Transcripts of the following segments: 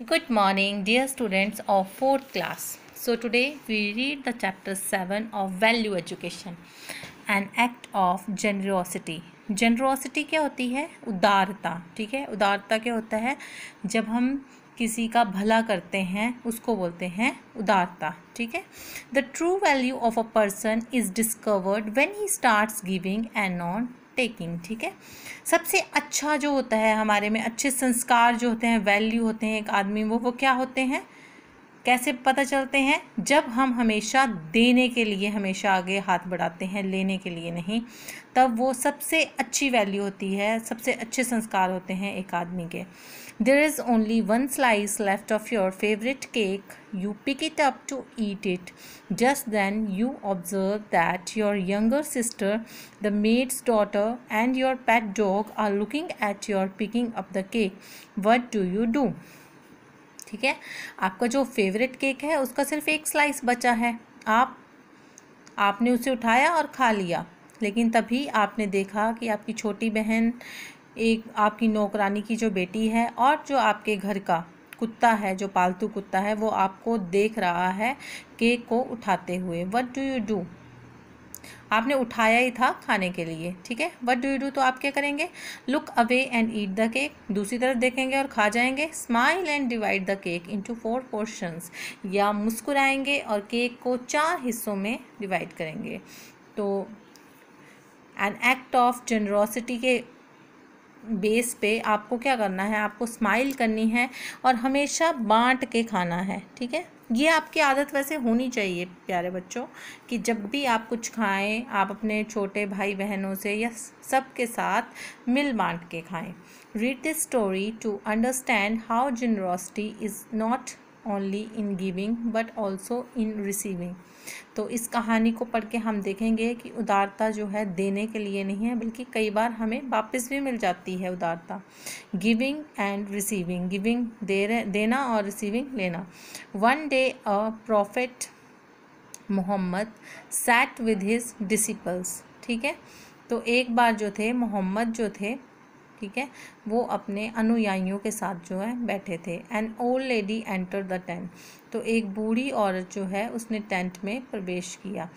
Good morning, dear students of 4th class. So, today we read the chapter 7 of Value Education, an act of generosity. Generosity क्या होती है? उदारता. ठीक है, उदारता क्या होता है? जब हम किसी का भला करते हैं उसको बोलते हैं उदारता. ठीक है. The true value of a person is discovered when he starts giving and not taking. ठीक है. सबसे अच्छा जो होता है हमारे में, अच्छे संस्कार जो होते हैं, वैल्यू होते हैं एक आदमी, वो क्या होते हैं, कैसे पता चलते हैं? जब हम हमेशा देने के लिए हमेशा आगे हाथ बढ़ाते हैं, लेने के लिए नहीं, तब वो सबसे अच्छी वैल्यू होती है, सबसे अच्छे संस्कार होते हैं एक आदमी के. There is only one slice left of your favorite cake. You pick it up to eat it. Just then you observe that your younger sister, the maid's daughter, and your pet dog are looking at your picking up the cake. What do you do? ठीक है, आपका जो favourite cake है उसका सिर्फ एक slice बचा है. आपने उसे उठाया और खा लिया, लेकिन तभी आपने देखा कि आपकी छोटी बहन, एक आपकी नौकरानी की जो बेटी है, और जो आपके घर का कुत्ता है, जो पालतू कुत्ता है, वो आपको देख रहा है केक को उठाते हुए. What do you do? आपने उठाया ही था खाने के लिए. ठीक है, व्हाट डू यू डू, तो आप क्या करेंगे? Look away and eat the cake. दूसरी तरफ देखेंगे और खा जाएंगे. Smile and divide the cake into 4 portions. या मुस्कुराएंगे और केक को 4 हिस्सों में डिवाइड करेंगे. तो एन एक्ट ऑफ जनरोसिटी के बेस पे आपको क्या करना है? आपको स्माइल करनी है और हमेशा बांट के खाना है. ठीक है, ये आपकी आदत वैसे होनी चाहिए प्यारे बच्चों, कि जब भी आप कुछ खाएं आप अपने छोटे भाई बहनों से या सबके साथ मिल बांट के खाएं. Read this story to understand how generosity is not only in giving but also in receiving. तो इस कहानी को पढ़ के हम देखेंगे कि उदारता जो है देने के लिए नहीं है, बल्कि कई बार हमें वापस भी मिल जाती है उदारता. Giving and receiving. गिविंग देना और रिसीविंग लेना. One day a prophet Mohammad sat with his disciples. ठीक है, तो एक बार जो थे मोहम्मद जो थे, ठीक है, वो अपने अनुयायियों के साथ जो है बैठे थे. An old lady enter the tent. तो एक बूढ़ी औरत जो है उसने टेंट में प्रवेश किया.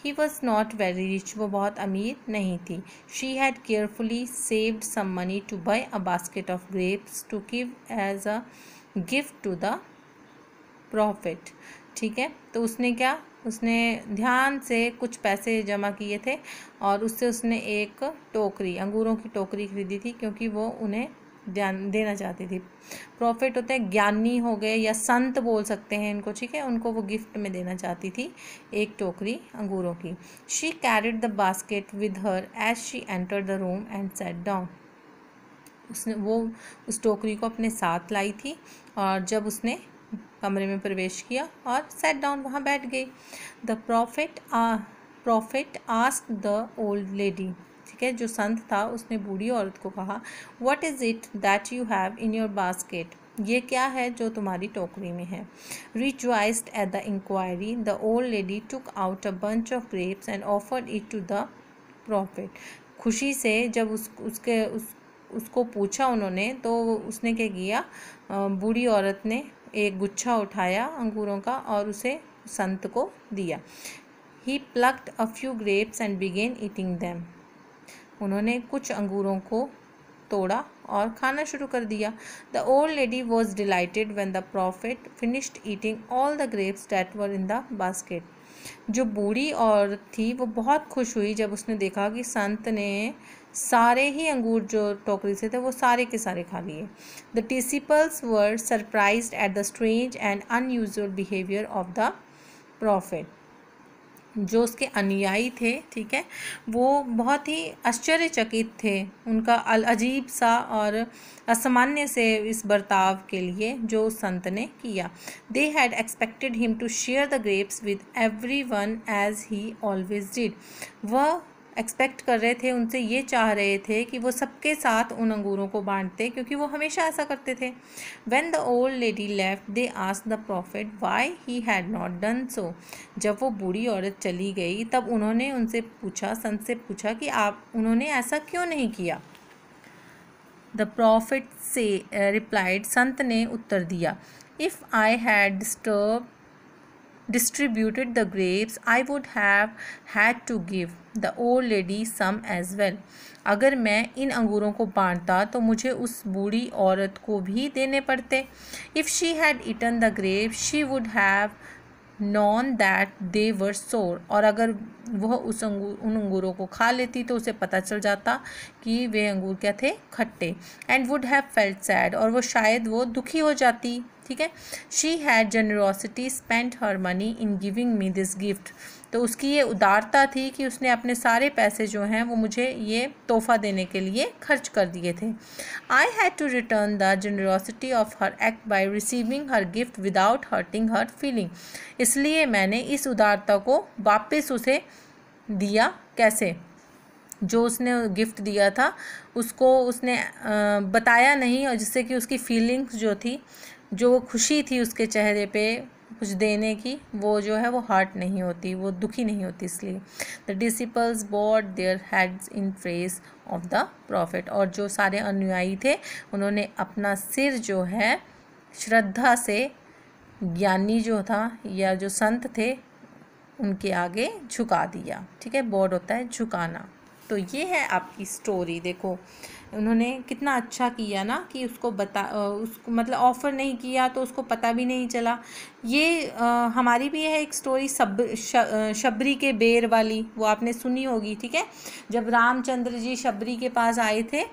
He was not very rich. वो बहुत अमीर नहीं थी. She had carefully saved some money to buy a basket of grapes to give as a gift to the prophet. ठीक है, तो उसने ध्यान से कुछ पैसे जमा किए थे और उससे उसने एक टोकरी, अंगूरों की टोकरी खरीदी थी, क्योंकि वो उन्हें ध्यान देना चाहती थी. प्रॉफिट होते हैं ज्ञानी हो गए या संत बोल सकते हैं इनको. ठीक है, उनको वो गिफ्ट में देना चाहती थी एक टोकरी अंगूरों की. She carried the basket with her as she enter the room and sat down. उसने उस टोकरी को अपने साथ लाई थी और जब उसने कमरे में प्रवेश किया और सेट डाउन, वहाँ बैठ गई. The profit asked the old lady. ठीक है, जो संत था उसने बूढ़ी औरत को कहा, what is it that you have in your basket? ये क्या है जो तुम्हारी टोकरी में है? Rejoiced at the inquiry the old lady took out a bunch of grapes and offered it to the prophet. खुशी से जब उसको पूछा उन्होंने, तो उसने क्या किया, बूढ़ी औरत ने एक गुच्छा उठाया अंगूरों का और उसे संत को दिया. He plucked a few grapes and began eating them. उन्होंने कुछ अंगूरों को तोड़ा और खाना शुरू कर दिया. The old lady was dilated when the profit finished eating all the grapes that were in the basket. जो बूढ़ी औरत थी वो बहुत खुश हुई जब उसने देखा कि संत ने सारे ही अंगूर जो टोकरी से थे वो सारे के सारे खा लिए. The disciples were surprised at the strange and unusual behaviour of the profit. जो उसके अनुयायी थे, ठीक है, वो बहुत ही आश्चर्यचकित थे उनका अजीब सा और असामान्य से इस बर्ताव के लिए जो उस संत ने किया. They had expected him to share the grapes with everyone as he always did. वह एक्सपेक्ट कर रहे थे, उनसे ये चाह रहे थे कि वो सबके साथ उन अंगूरों को बांटते, क्योंकि वो हमेशा ऐसा करते थे. When the old lady left they asked the profit why he had not done so. जब वो बूढ़ी औरत चली गई तब उन्होंने उनसे पूछा, संत से पूछा कि उन्होंने ऐसा क्यों नहीं किया. द प्रॉफिट से रिप्लाइड, संत ने उत्तर दिया, if I had distributed the grapes, I would have had to give the old lady some as well. अगर मैं इन अंगूरों को बांटता तो मुझे उस बूढ़ी औरत को भी देने पड़ते. If she had eaten the grapes, she would have known that they were sour. और अगर वह उन अंगूरों को खा लेती तो उसे पता चल जाता कि वे अंगूर क्या थे, खट्टे. And would have felt sad. और वो शायद वो दुखी हो जाती. ठीक है. She had generosity spent her money in giving me this gift. तो उसकी ये उदारता थी कि उसने अपने सारे पैसे जो हैं वो मुझे ये तोहफ़ा देने के लिए खर्च कर दिए थे. I had to return the generosity of her act by receiving her gift without hurting her feeling. इसलिए मैंने इस उदारता को वापस उसे दिया. कैसे? जो उसने गिफ्ट दिया था उसको उसने बताया नहीं, और जिससे कि उसकी फीलिंग्स जो थी, जो वो खुशी थी उसके चेहरे पे कुछ देने की, वो जो है वो हर्ट नहीं होती, वो दुखी नहीं होती. इसलिए the disciples bowed their heads in praise of the prophet. और जो सारे अनुयायी थे उन्होंने अपना सिर जो है श्रद्धा से ज्ञानी जो था या जो संत थे उनके आगे झुका दिया. ठीक है. बॉड होता है झुकाना. तो ये है आपकी स्टोरी. देखो उन्होंने कितना अच्छा किया ना कि उसको उसको मतलब ऑफ़र नहीं किया तो उसको पता भी नहीं चला. ये हमारी भी है एक स्टोरी शबरी के बेर वाली, वो आपने सुनी होगी. ठीक है. जब रामचंद्र जी शबरी के पास आए थे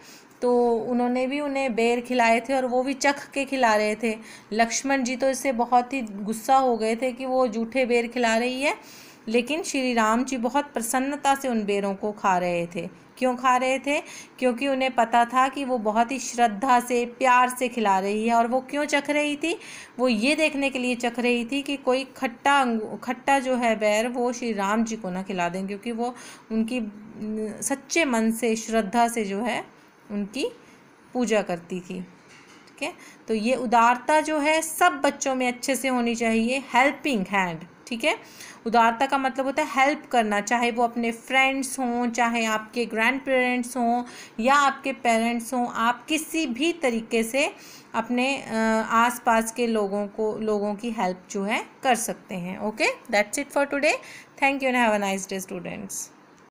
तो उन्होंने भी उन्हें बेर खिलाए थे और वो भी चख के खिला रहे थे. लक्ष्मण जी तो इससे बहुत ही गुस्सा हो गए थे कि वो जूठे बेर खिला रही है, लेकिन श्री राम जी बहुत प्रसन्नता से उन बेरों को खा रहे थे. क्यों खा रहे थे? क्योंकि उन्हें पता था कि वो बहुत ही श्रद्धा से प्यार से खिला रही है. और वो क्यों चख रही थी? वो ये देखने के लिए चख रही थी कि कोई खट्टा जो है बैर वो श्री राम जी को ना खिला दें, क्योंकि वो उनकी सच्चे मन से श्रद्धा से जो है उनकी पूजा करती थी. ठीक है. तो ये उदारता जो है सब बच्चों में अच्छे से होनी चाहिए. Helping hand. ठीक है. उदारता का मतलब होता है हेल्प करना, चाहे वो अपने फ्रेंड्स हों, चाहे आपके ग्रैंड पेरेंट्स हों या आपके पेरेंट्स हों. आप किसी भी तरीके से अपने आसपास के लोगों की हेल्प जो है कर सकते हैं. Okay. That's it for today. Thank you and have a nice day students.